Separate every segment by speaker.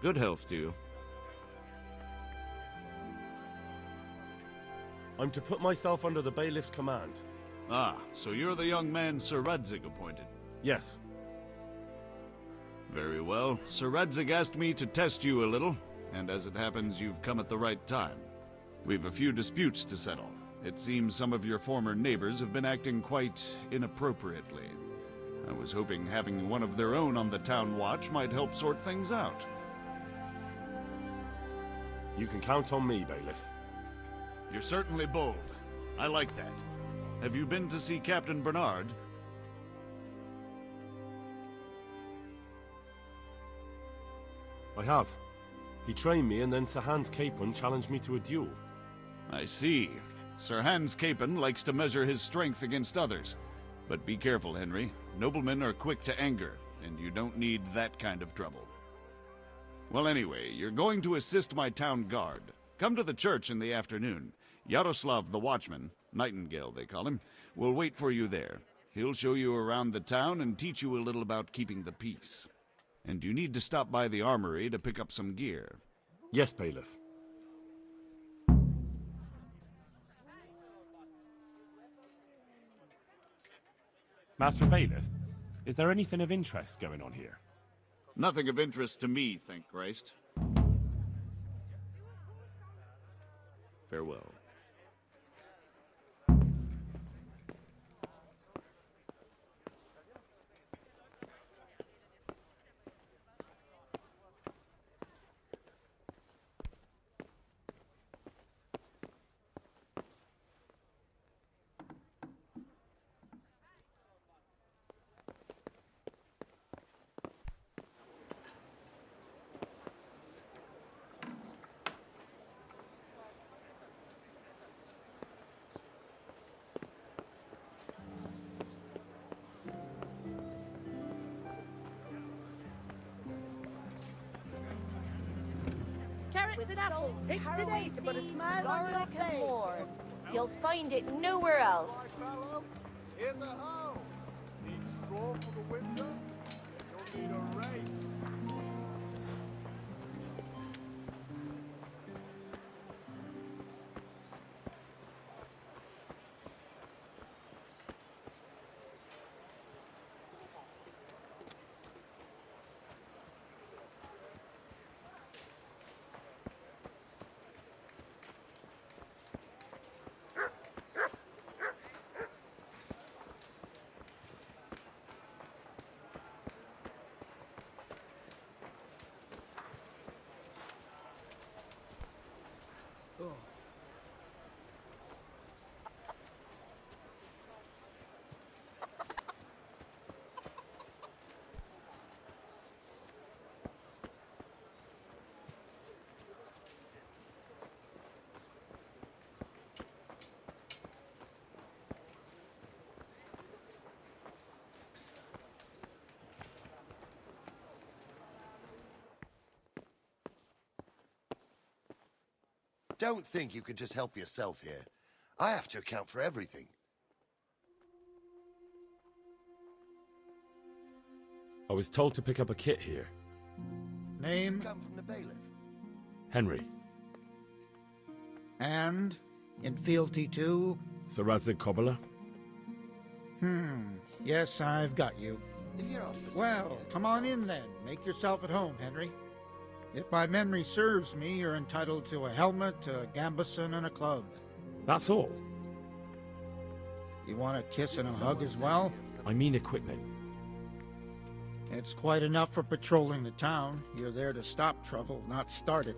Speaker 1: Good health to you.
Speaker 2: I'm to put myself under the bailiff's command.
Speaker 1: Ah, so you're the young man Sir Radzig appointed.
Speaker 2: Yes.
Speaker 1: Very well. Sir Radzig asked me to test you a little, and as it happens, you've come at the right time. We've a few disputes to settle. It seems some of your former neighbors have been acting quite inappropriately. I was hoping having one of their own on the town watch might help sort things out.
Speaker 2: You can count on me, bailiff.
Speaker 1: You're certainly bold. I like that. Have you been to see Captain Bernard?
Speaker 2: I have. He trained me, and then Sir Hans Capon challenged me to a duel.
Speaker 1: I see. Sir Hans Capon likes to measure his strength against others. But be careful, Henry. Noblemen are quick to anger, and you don't need that kind of trouble. Well, anyway, you're going to assist my town guard. Come to the church in the afternoon. Yaroslav the watchman, Nightingale they call him, will wait for you there. He'll show you around the town and teach you a little about keeping the peace. And you need to stop by the armory to pick up some gear.
Speaker 2: Yes, bailiff. Master Bailiff, is there anything of interest going on here?
Speaker 1: Nothing of interest to me, thank Christ. Farewell.
Speaker 3: Carrots and apples, picked today to put a smile on your face.
Speaker 4: More. You'll find it nowhere else.
Speaker 5: Fellow, here's a hoe. Need straw for the winter? You'll need a rake.
Speaker 6: Don't think you can just help yourself here. I have to account for everything.
Speaker 2: I was told to pick up a kit here.
Speaker 7: Name
Speaker 6: Come from the bailiff.
Speaker 2: Henry.
Speaker 7: and in fealty to...
Speaker 2: Sir Radzig Cobbler?
Speaker 7: Yes, I've got you.
Speaker 6: If you're off the
Speaker 7: Well, come on in then. Make yourself at home, Henry. If my memory serves me, you're entitled to a helmet, a gambeson, and a club.
Speaker 2: That's all.
Speaker 7: You want a kiss and a hug as well?
Speaker 2: I mean equipment.
Speaker 7: It's quite enough for patrolling the town. You're there to stop trouble, not start it.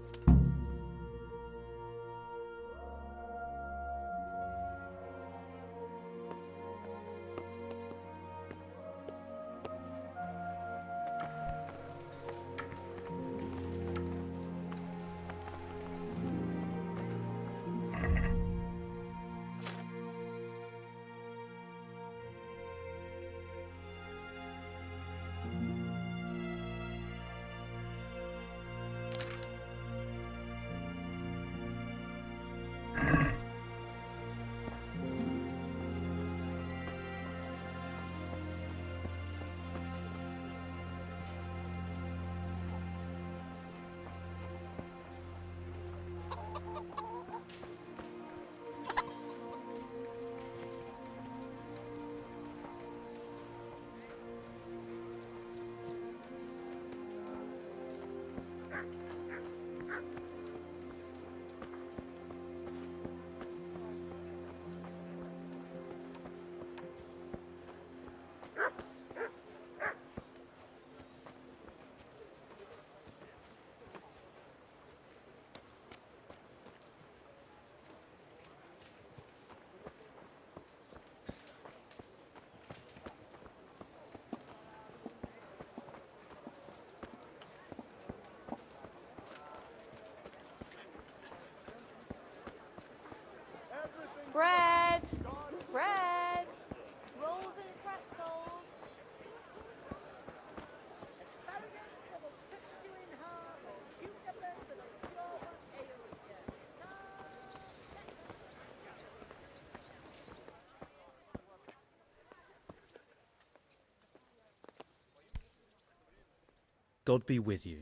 Speaker 8: God be with you.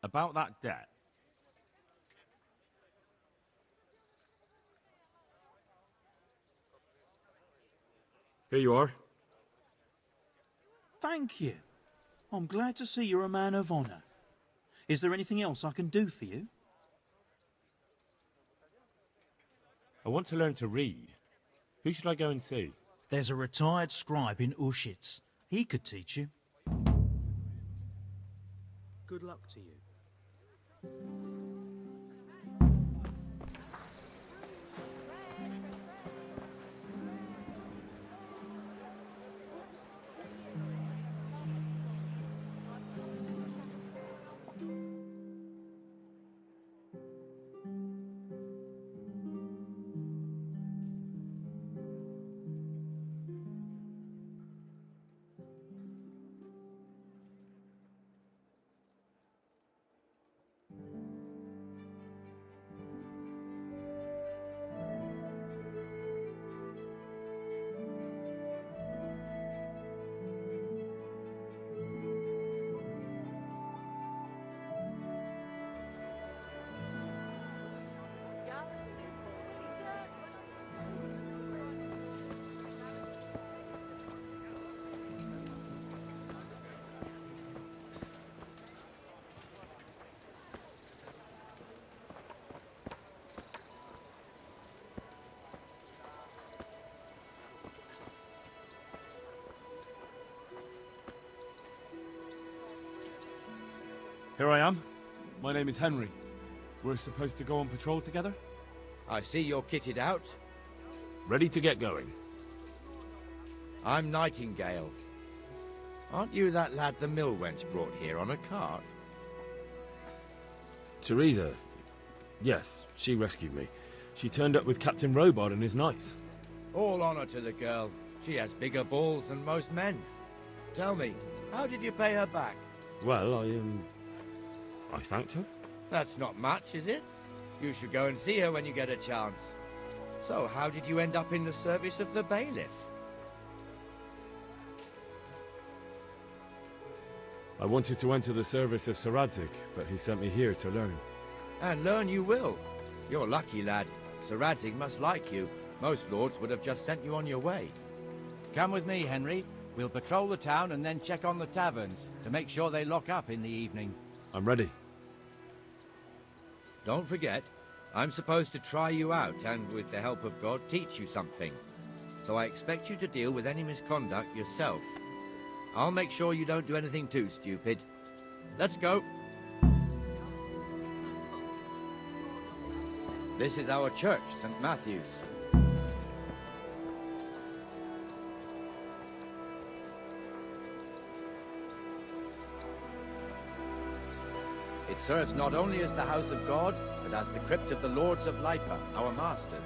Speaker 2: About that debt. Here you are.
Speaker 9: Thank you. I'm glad to see you're a man of honour. Is there anything else I can do for you?
Speaker 2: I want to learn to read. Who should I go and see?
Speaker 9: There's a retired scribe in Ushitz. He could teach you. Good luck to you.
Speaker 2: Here I am. My name is Henry. We're supposed to go on patrol together?
Speaker 10: I see you're kitted out.
Speaker 2: Ready to get going.
Speaker 10: I'm Nightingale. Aren't you that lad the mill wench brought here on a cart?
Speaker 2: Teresa. Yes, she rescued me. She turned up with Captain Robard and his knights.
Speaker 10: All honor to the girl. She has bigger balls than most men. Tell me, how did you pay her back?
Speaker 2: Well, I thanked her.
Speaker 10: That's not much, is it? You should go and see her when you get a chance. So, how did you end up in the service of the bailiff?
Speaker 2: I wanted to enter the service of Sir Radzig, but he sent me here to learn.
Speaker 10: And learn you will. You're lucky, lad. Sir Radzig must like you. Most lords would have just sent you on your way.
Speaker 11: Come with me, Henry. We'll patrol the town and then check on the taverns to make sure they lock up in the evening.
Speaker 2: I'm ready.
Speaker 10: Don't forget, I'm supposed to try you out and, with the help of God, teach you something. So I expect you to deal with any misconduct yourself. I'll make sure you don't do anything too stupid. Let's go. This is our church, St. Matthew's. It serves not only as the house of God, but as the crypt of the lords of Lipa, our masters.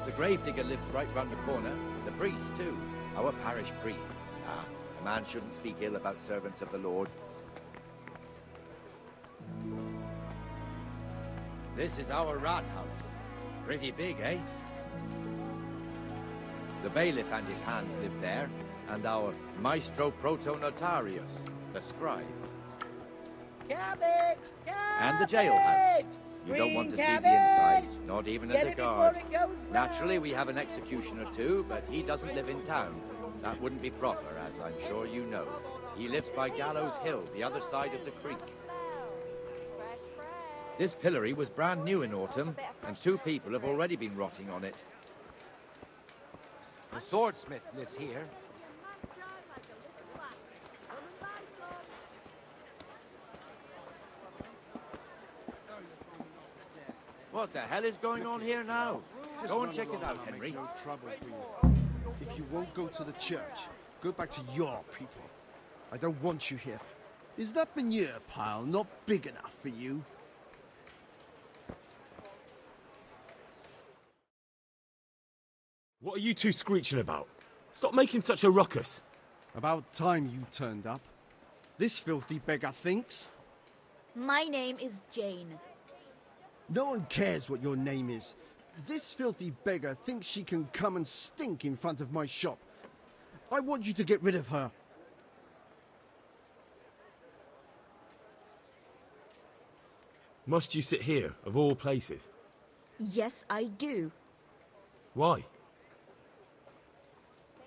Speaker 10: The gravedigger lives right round the corner, the priest too, our parish priest. Ah, a man shouldn't speak ill about servants of the Lord. This is our rat house. Pretty big, eh? The bailiff and his hands live there, and our maestro protonotarius, the scribe.
Speaker 3: Cabbage!
Speaker 10: And the jailhouse. You don't want to see the inside, not even as a guard. Naturally, we have an executioner too, but he doesn't live in town. That wouldn't be proper, as I'm sure you know. He lives by Gallows Hill, the other side of the creek. This pillory was brand new in autumn, and 2 people have already been rotting on it.
Speaker 11: The swordsmith lives here.
Speaker 10: What the hell is going on here now? Go and check it out, Henry.
Speaker 5: No trouble for you. If you won't go to the church, go back to your people. I don't want you here. Is that manure pile not big enough for you?
Speaker 2: What are you two screeching about? Stop making such a ruckus.
Speaker 5: About time you turned up. This filthy beggar thinks.
Speaker 4: My name is Jane.
Speaker 5: No one cares what your name is. This filthy beggar thinks she can come and stink in front of my shop. I want you to get rid of her.
Speaker 2: Must you sit here, of all places?
Speaker 4: Yes, I do.
Speaker 2: Why?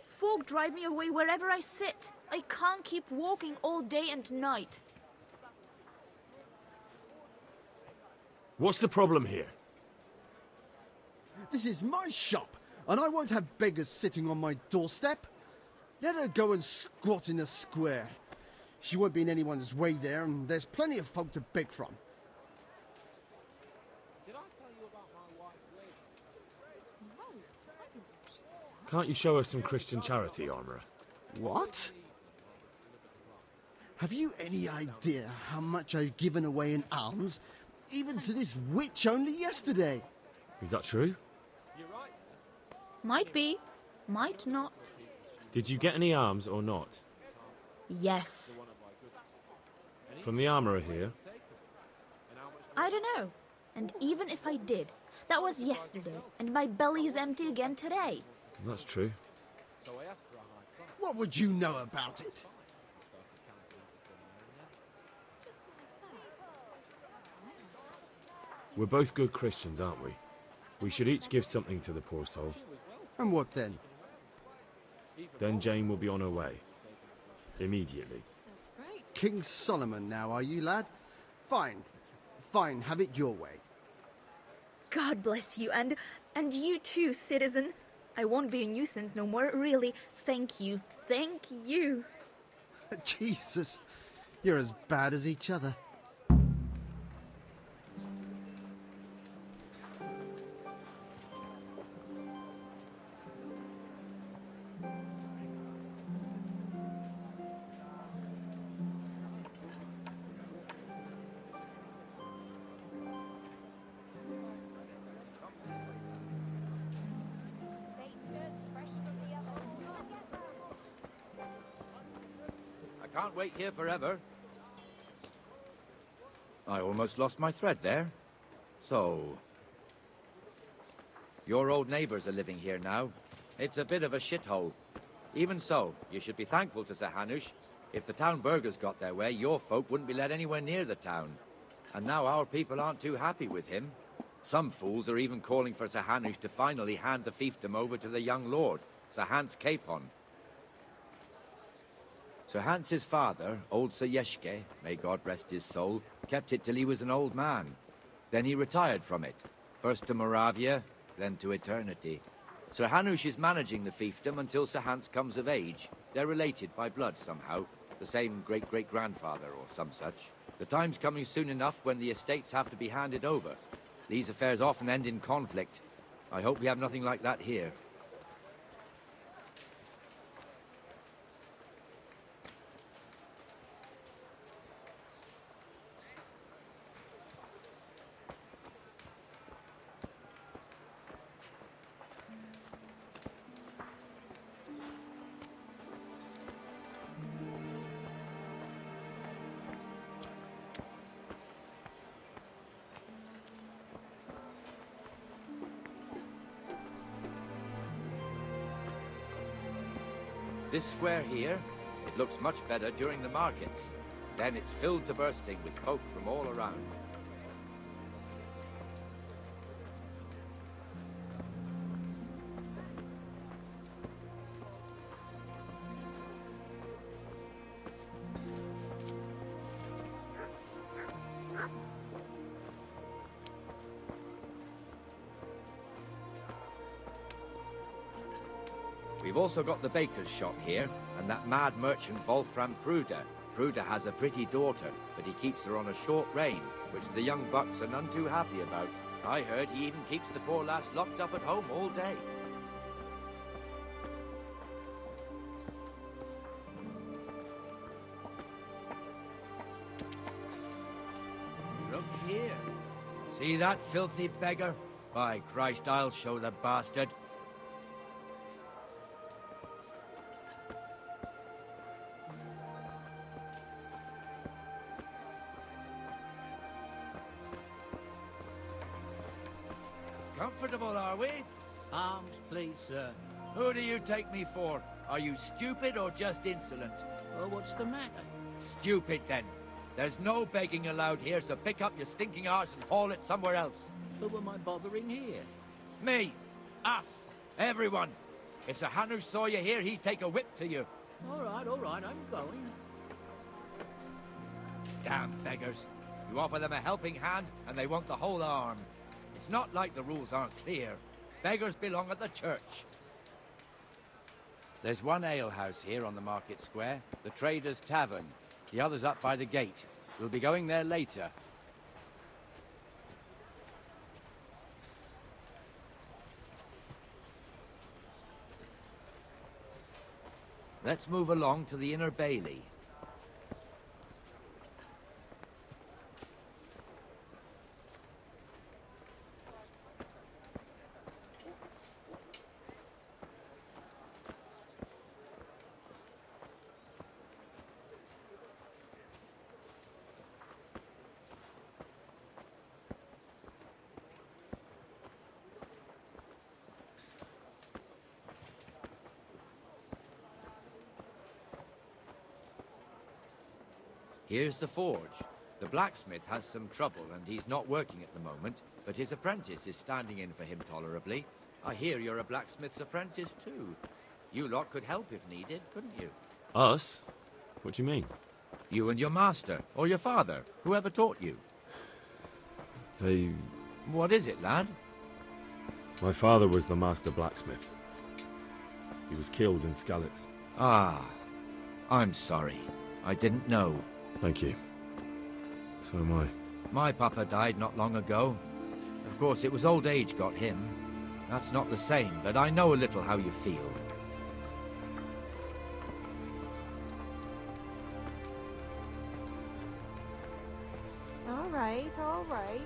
Speaker 4: Folk drive me away wherever I sit. I can't keep walking all day and night.
Speaker 2: What's the problem here?
Speaker 5: This is my shop, and I won't have beggars sitting on my doorstep. Let her go and squat in a square. She won't be in anyone's way there, and there's plenty of folk to beg from.
Speaker 2: Can't you show us some Christian charity, Armourer?
Speaker 5: What? Have you any idea how much I've given away in alms, even to this witch only yesterday?
Speaker 2: Is that true?
Speaker 4: Might be, might not.
Speaker 2: Did you get any alms or not?
Speaker 4: Yes.
Speaker 2: From the Armourer here?
Speaker 4: I don't know. And even if I did, that was yesterday, and my belly's empty again today.
Speaker 2: That's true.
Speaker 5: What would you know about it?
Speaker 2: We're both good Christians, aren't we? We should each give something to the poor soul.
Speaker 5: And what then?
Speaker 2: Then Jane will be on her way. Immediately.
Speaker 5: King Solomon now, are you, lad? Fine. Fine, have it your way.
Speaker 4: God bless you, and you too, citizen. I won't be a nuisance no more, really. Thank you. Thank you.
Speaker 5: Jesus, you're as bad as each other.
Speaker 10: I can't wait here forever. I almost lost my thread there. So, your old neighbors are living here now. It's a bit of a shithole. Even so, you should be thankful to Sir Hanush. If the town burghers got their way, your folk wouldn't be let anywhere near the town. And now our people aren't too happy with him. Some fools are even calling for Sir Hanush to finally hand the fiefdom over to the young lord, Sir Hans Capon. Sir Hans's father, old Sir Yeshke, may God rest his soul, kept it till he was an old man. Then he retired from it, first to Moravia, then to eternity. Sir Hanush is managing the fiefdom until Sir Hans comes of age. They're related by blood somehow, the same great-great-grandfather or some such. The time's coming soon enough when the estates have to be handed over. These affairs often end in conflict. I hope we have nothing like that here. This square here, it looks much better during the markets. Then it's filled to bursting with folk from all around. We've also got the baker's shop here, and that mad merchant Wolfram Pruder. Pruder has a pretty daughter, but he keeps her on a short rein, which the young bucks are none too happy about. I heard he even keeps the poor lass locked up at home all day. Look here. See that filthy beggar? By Christ, I'll show the bastard. Comfortable, are we?
Speaker 8: Arms, please, sir.
Speaker 10: Who do you take me for? Are you stupid or just insolent?
Speaker 9: Oh, what's the matter?
Speaker 10: Stupid, then. There's no begging allowed here, so pick up your stinking arse and haul it somewhere else.
Speaker 9: Who am I bothering here?
Speaker 10: Me. Us. Everyone. If Sir Hanush saw you here, he'd take a whip to you.
Speaker 9: All right, I'm going.
Speaker 10: Damn beggars. You offer them a helping hand, and they want the whole arm. It's not like the rules aren't clear. Beggars belong at the church.
Speaker 11: There's one alehouse here on the market square, the Trader's Tavern. The other's up by the gate. We'll be going there later.
Speaker 10: Let's move along to the Inner Bailey. Here's the forge. The blacksmith has some trouble and he's not working at the moment, but his apprentice is standing in for him tolerably. I hear you're a blacksmith's apprentice too. You lot could help if needed, couldn't you?
Speaker 2: Us? What do you mean?
Speaker 10: You and your master, or your father, whoever taught you.
Speaker 2: They...
Speaker 10: What is it, lad?
Speaker 2: My father was the master blacksmith. He was killed in Skalitz.
Speaker 10: Ah, I'm sorry. I didn't know.
Speaker 2: Thank you. So am I.
Speaker 10: My papa died not long ago. Of course, it was old age got him. That's not the same, but I know a little how you feel.
Speaker 3: All right, all right.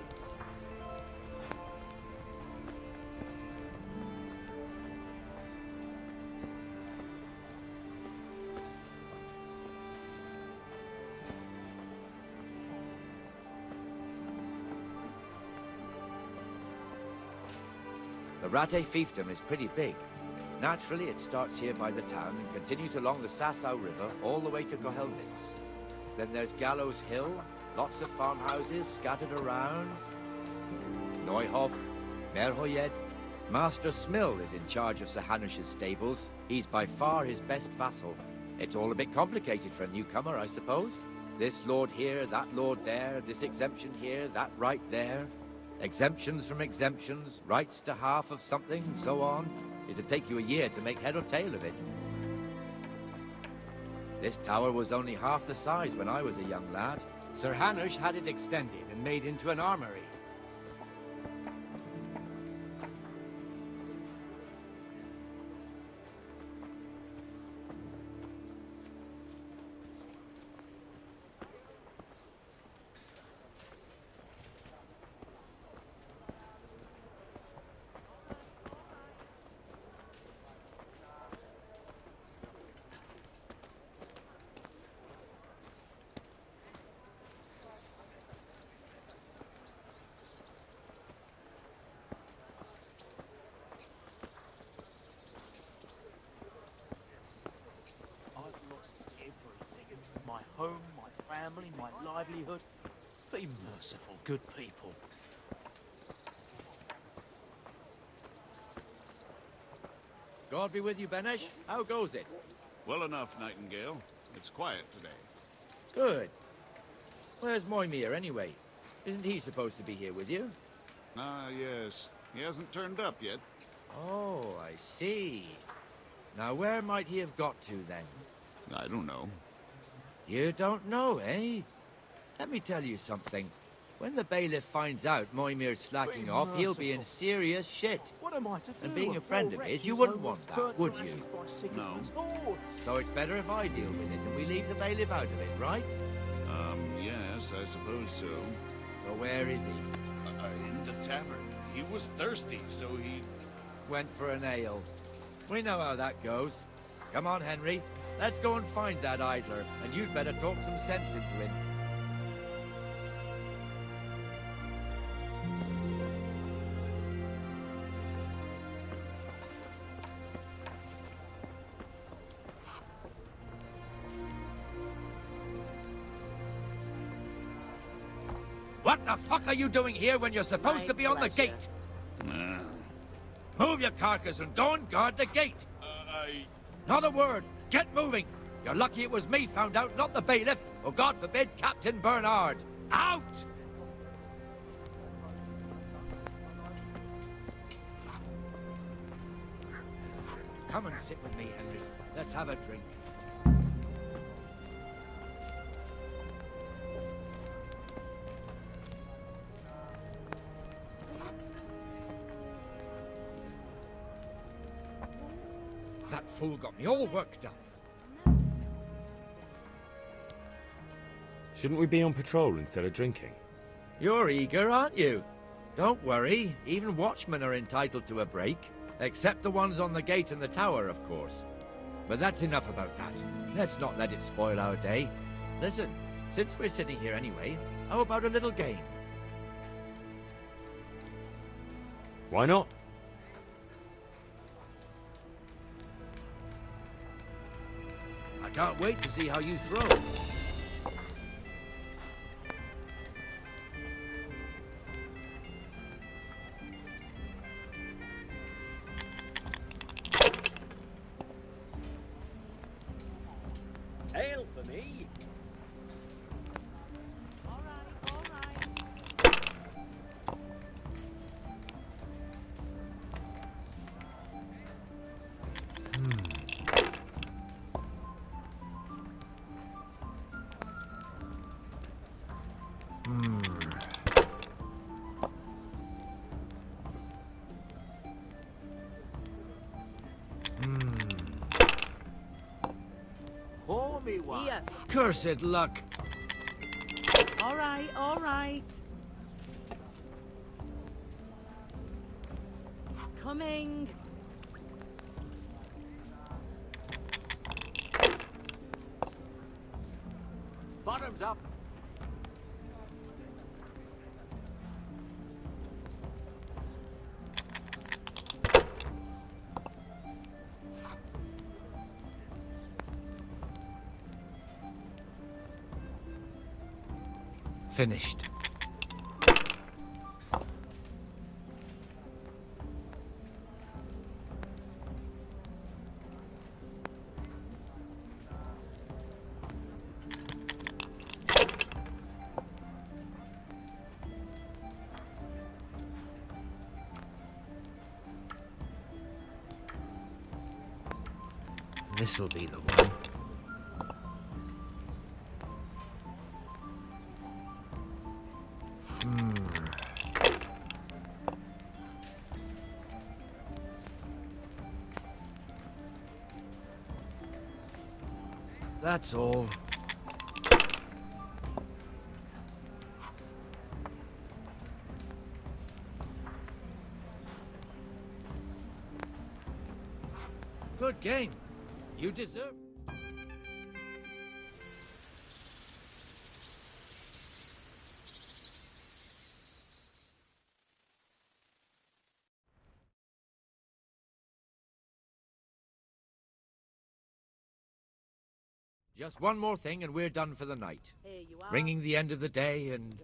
Speaker 10: The Rate fiefdom is pretty big. Naturally, it starts here by the town and continues along the Sasau River all the way to Kohelnitz. Then there's Gallows Hill, lots of farmhouses scattered around. Neuhof, Merhoyed. Master Smill is in charge of Sir Hanush's stables. He's by far his best vassal. It's all a bit complicated for a newcomer, I suppose. This lord here, that lord there, this exemption here, that right there. Exemptions from exemptions, rights to half of something, so on. It'd take you a year to make head or tail of it. This tower was only half the size when I was a young lad.
Speaker 11: Sir Hanush had it extended and made into an armory.
Speaker 9: My home, my family, my livelihood. Be merciful, good people.
Speaker 10: God be with you, Benesh. How goes it?
Speaker 1: Well enough, Nightingale. It's quiet today.
Speaker 10: Good. Where's Moimir, anyway? Isn't he supposed to be here with you?
Speaker 1: Ah, yes. He hasn't turned up yet.
Speaker 10: Oh, I see. Now, where might he have got to, then?
Speaker 1: I don't know.
Speaker 10: You don't know, eh? Let me tell you something. When the bailiff finds out Moimir's slacking off, he'll be in serious shit.
Speaker 9: What am I to do?
Speaker 10: And being a friend of his, you wouldn't want that, would you?
Speaker 1: No.
Speaker 10: So it's better if I deal with it and we leave the bailiff out of it, right?
Speaker 1: Yes, I suppose so.
Speaker 10: So where is he?
Speaker 1: In the tavern. He was thirsty, so he...
Speaker 10: Went for an ale. We know how that goes. Come on, Henry. Let's go and find that idler, and you'd better talk some sense into him. What the fuck are you doing here when you're supposed to be on the gate? Move your carcass and go and guard the gate. Not a word. Get moving. You're lucky it was me found out, not the bailiff, or God forbid, Captain Bernard. Out! Come and sit with me, Henry. Let's have a drink. That fool got me all worked up.
Speaker 2: Shouldn't we be on patrol instead of drinking?
Speaker 10: You're eager, aren't you? Don't worry, even watchmen are entitled to a break. Except the ones on the gate and the tower, of course. But that's enough about that. Let's not let it spoil our day. Listen, since we're sitting here anyway, how about a little game?
Speaker 2: Why not?
Speaker 10: I can't wait to see how you throw.
Speaker 8: Ale for me.
Speaker 3: All right, all right.
Speaker 8: Pour me one.
Speaker 3: Here.
Speaker 10: Cursed luck.
Speaker 3: All right, all right. Coming.
Speaker 8: Bottoms up.
Speaker 10: Finished. This'll be the one. That's all. Good game. You deserve... Just one more thing and we're done for the night.
Speaker 3: Here you are.
Speaker 10: Ringing the end of the day and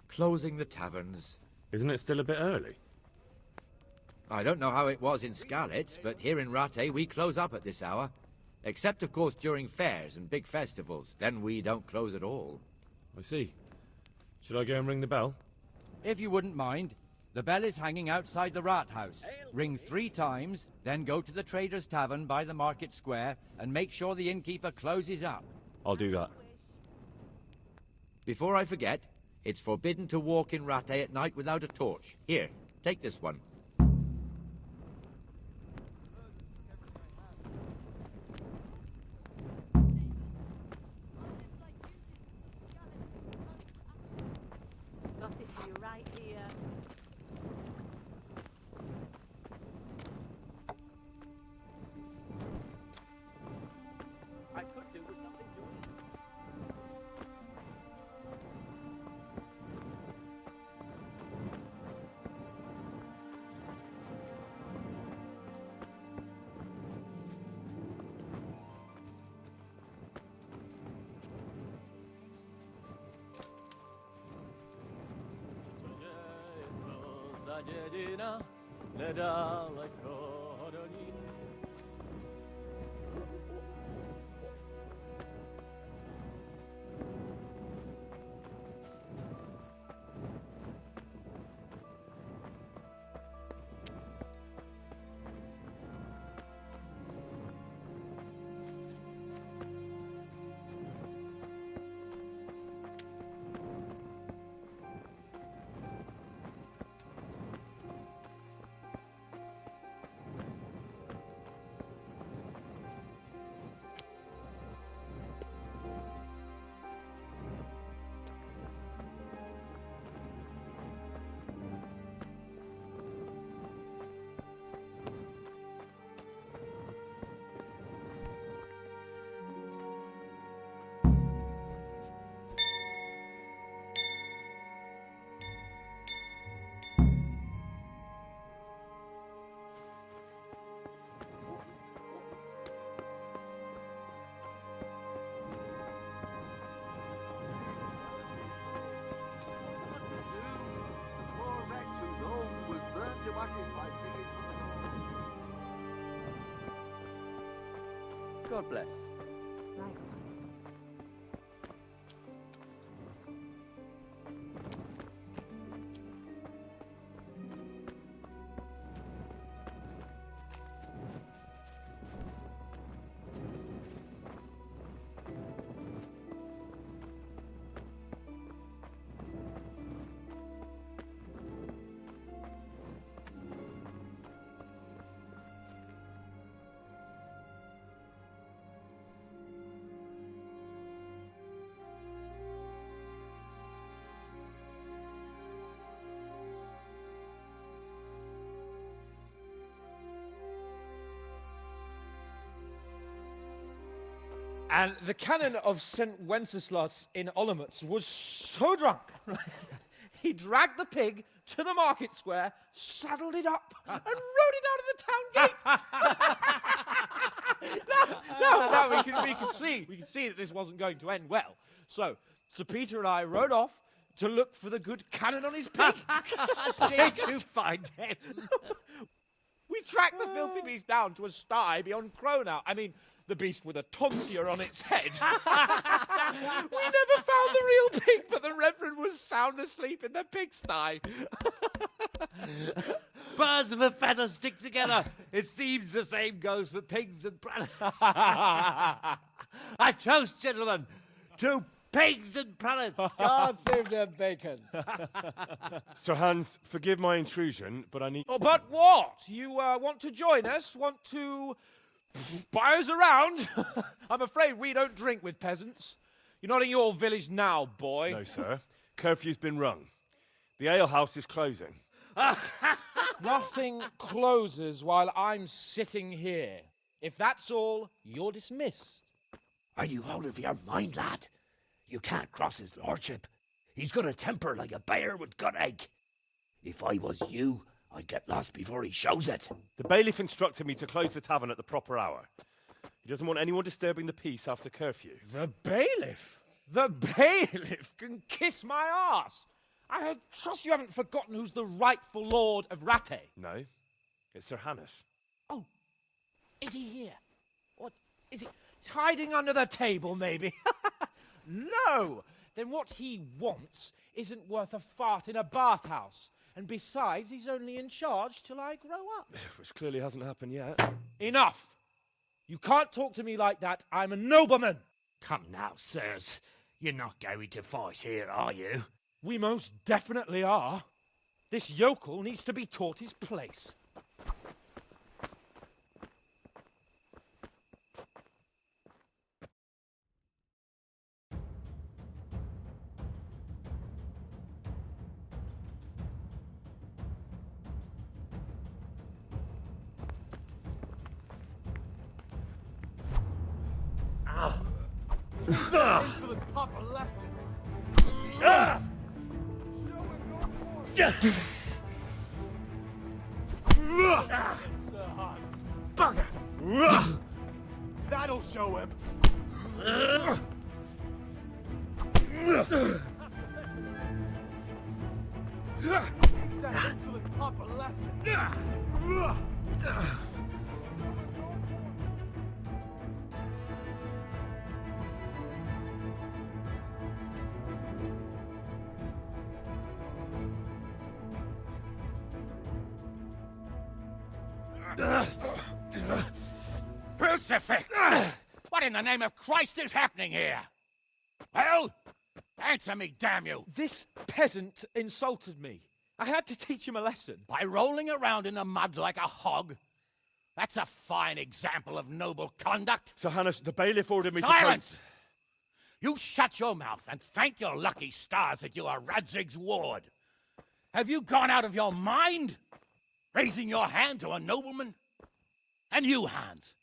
Speaker 10: closing the taverns.
Speaker 2: Isn't it still a bit early?
Speaker 10: I don't know how it was in Scarlet, but here in Rattay we close up at this hour. Except, of course, during fairs and big festivals. Then we don't close at all.
Speaker 2: I see. Should I go and ring the bell?
Speaker 11: If you wouldn't mind, the bell is hanging outside the rat house. Ring 3 times, then go to the Trader's Tavern by the market square and make sure the innkeeper closes up.
Speaker 2: I'll do that.
Speaker 10: Before I forget, it's forbidden to walk in Rattay at night without a torch. Here, take this one.
Speaker 3: Got it for you right here.
Speaker 8: I could do with something to eat. jedyna, niedaleko do niej.
Speaker 10: God bless.
Speaker 12: And the canon of St. Wenceslas in Olomouc was so drunk, he dragged the pig to the market square, saddled it up, and rode it out of the town gate. No, we can see that this wasn't going to end well. So, Sir Peter and I rode off to look for the good canon on his pig.
Speaker 8: Did you find him?
Speaker 12: We tracked the filthy beast down to a sty beyond Cronau. I mean, the beast with a tonsure on its head. We never found the real pig, but the Reverend was sound asleep in the pigsty.
Speaker 8: Birds of a feather stick together. It seems the same goes for pigs and prelates. I toast, gentlemen, to pigs and prelates.
Speaker 12: God save their bacon.
Speaker 2: Sir Hans, forgive my intrusion, but I need...
Speaker 12: Oh, but what? You want to join us? Want to buy us around? I'm afraid we don't drink with peasants. You're not in your village now, boy.
Speaker 2: No, sir. Curfew's been rung. The alehouse is closing.
Speaker 12: Nothing closes while I'm sitting here. If that's all, you're dismissed.
Speaker 13: Are you out of your mind, lad? You can't cross his lordship. He's got a temper like a bear with gut ache. If I was you, I'd get lost before he shows it.
Speaker 2: The bailiff instructed me to close the tavern at the proper hour. He doesn't want anyone disturbing the peace after curfew.
Speaker 12: The bailiff? The bailiff can kiss my arse. I trust you haven't forgotten who's the rightful lord of Rattay.
Speaker 2: No, it's Sir Hannes.
Speaker 12: Oh, is he here? What, is he hiding under the table, maybe? No! Then what he wants isn't worth a fart in a bathhouse. And besides, he's only in charge till I grow up.
Speaker 2: Which clearly hasn't happened yet.
Speaker 12: Enough! You can't talk to me like that. I'm a nobleman.
Speaker 13: Come now, sirs. You're not going to fight here, are you?
Speaker 12: We most definitely are. This yokel needs to be taught his place.
Speaker 14: Insolent Papa Lassie! Sir Hans.
Speaker 12: Bugger!
Speaker 14: That'll show him! It's that insolent Papa Pop a lesson.
Speaker 13: Crucifix! What in the name of Christ is happening here? Well, answer me, damn you!
Speaker 12: This peasant insulted me. I had to teach him a lesson.
Speaker 13: By rolling around in the mud like a hog? That's a fine example of noble conduct.
Speaker 2: Sir Hannes, the bailiff ordered me
Speaker 13: Silence! You shut your mouth and thank your lucky stars that you are Radzig's ward. Have you gone out of your mind? Raising your hand to a nobleman? And you, Hans,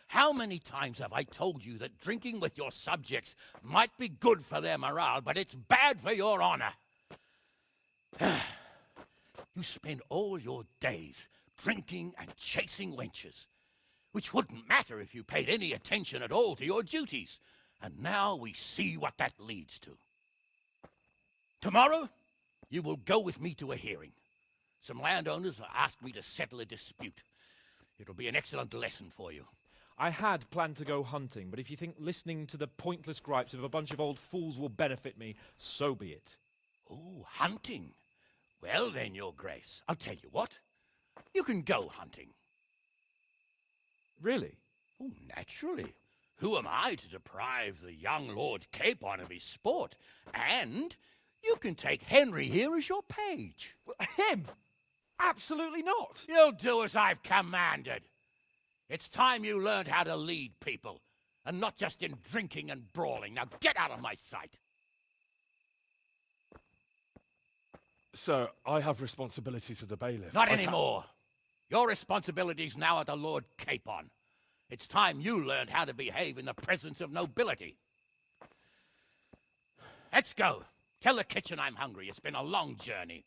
Speaker 13: how many times have I told you that drinking with your subjects might be good for their morale, but it's bad for your honor? You spend all your days drinking and chasing wenches, which wouldn't matter if you paid any attention at all to your duties. And now we see what that leads to. Tomorrow, you will go with me to a hearing. Some landowners have asked me to settle a dispute. It'll be an excellent lesson for you.
Speaker 12: I had planned to go hunting, but if you think listening to the pointless gripes of a bunch of old fools will benefit me, so be it.
Speaker 13: Oh, hunting? Well then, Your Grace, I'll tell you what. You can go hunting.
Speaker 12: Really?
Speaker 13: Oh, naturally. Who am I to deprive the young Lord Capon of his sport? And you can take Henry here as your page.
Speaker 12: Him? Absolutely not.
Speaker 13: You'll do as I've commanded. It's time you learned how to lead people, and not just in drinking and brawling. Now get out of my sight.
Speaker 2: Sir, I have responsibilities of the bailiff.
Speaker 13: Not anymore. Your responsibilities now are to Lord Capon. It's time you learned how to behave in the presence of nobility. Let's go. Tell the kitchen I'm hungry. It's been a long journey.